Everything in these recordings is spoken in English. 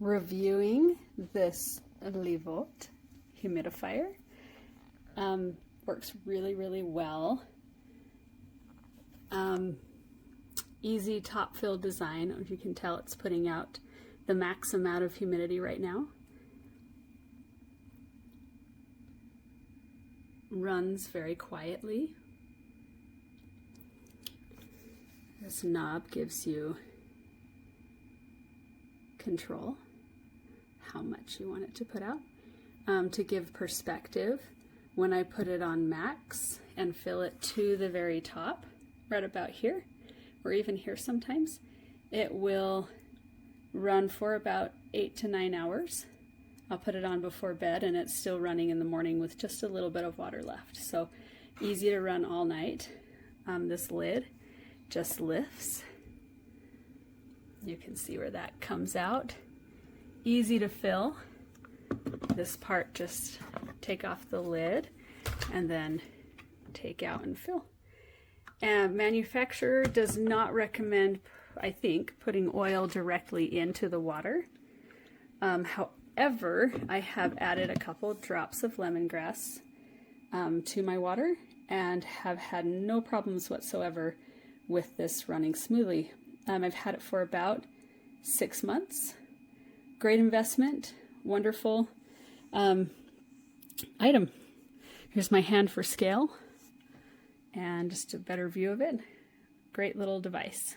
reviewing this Levolt humidifier. Works really, really well. Easy top fill design. As you can tell, it's putting out the max amount of humidity right now. Runs very quietly. This knob gives you control how much you want it to put out. To give perspective, when I put it on max and fill it to the very top, right about here, or even here sometimes, it will run for about 8 to 9 hours. I'll put it on before bed and it's still running in the morning with just a little bit of water left. So easy to run all night. This lid just lifts. You can see where that comes out. Easy to fill. This part, just take off the lid and then take out and fill. And manufacturer does not recommend, I think, putting oil directly into the water. However, I have added a couple drops of lemongrass to my water and have had no problems whatsoever with this running smoothly. I've had it for about 6 months. Great investment, wonderful item. Here's my hand for scale and just a better view of it. Great little device.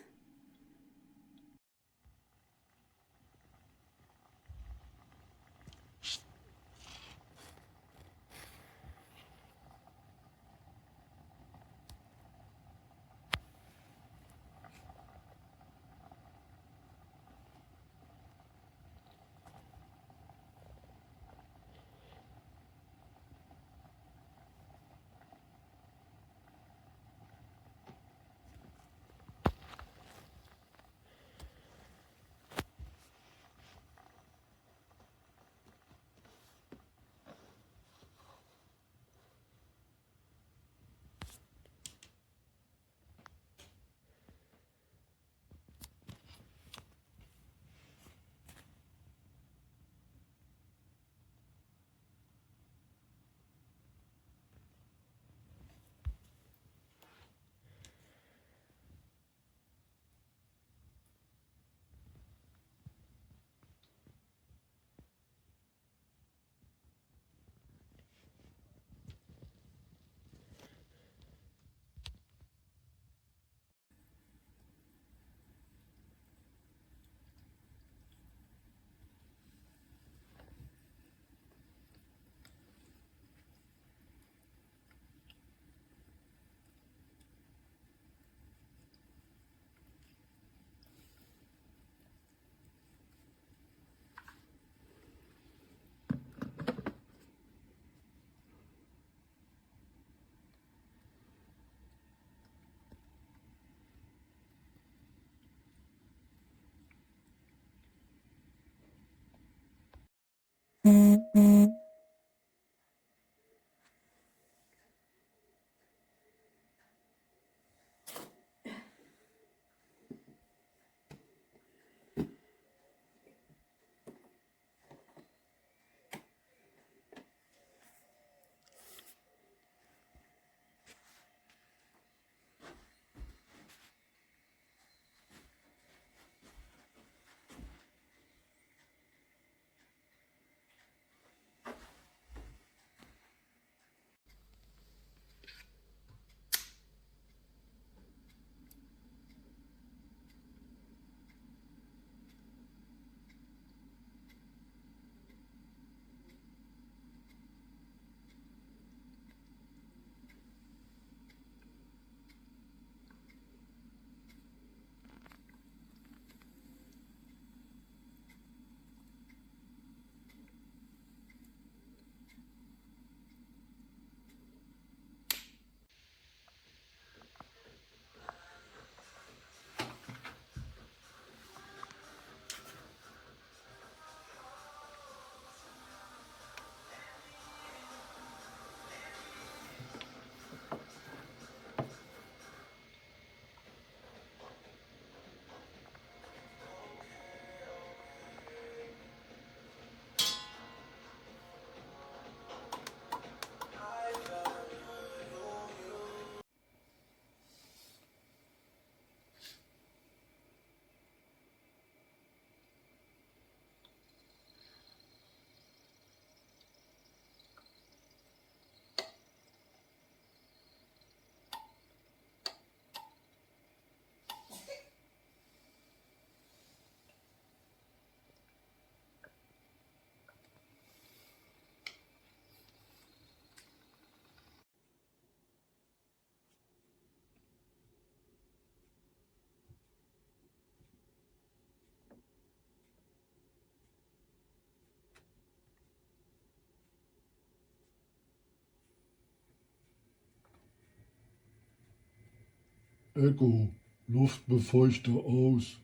Echo, Luftbefeuchter aus.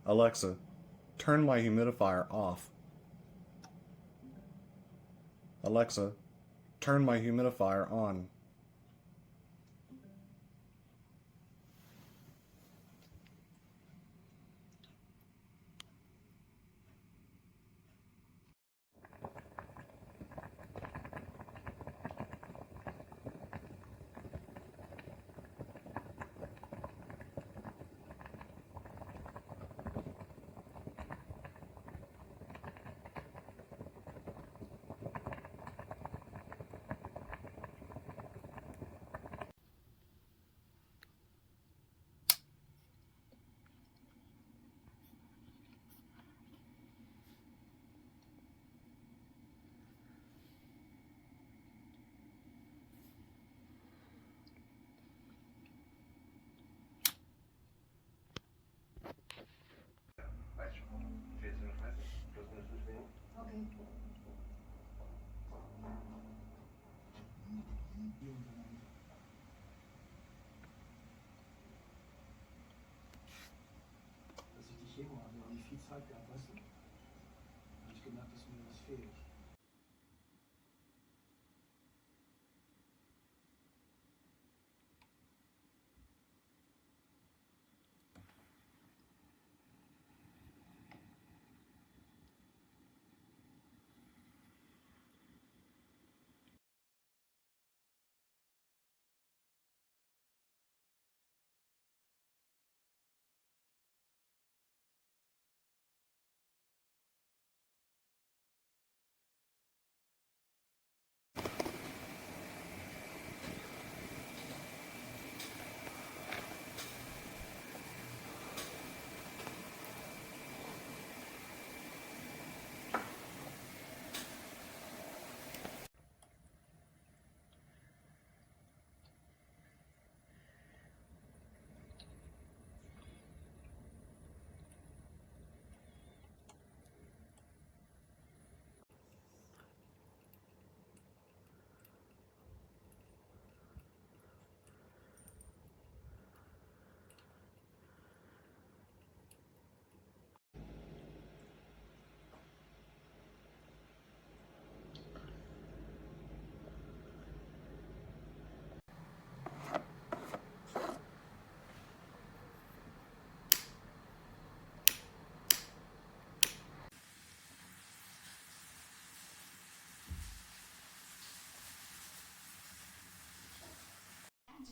Alexa, turn my humidifier off. Alexa, turn my humidifier on. Als ich die Chemo hatte, habe ich viel Zeit gehabt, weißt du? Da habe ich gemerkt, dass mir was fehlt.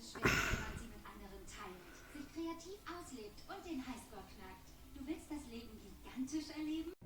Schwer, wenn man sie mit anderen teilt, sich kreativ auslebt und den Highscore knackt. Du willst das Leben gigantisch erleben?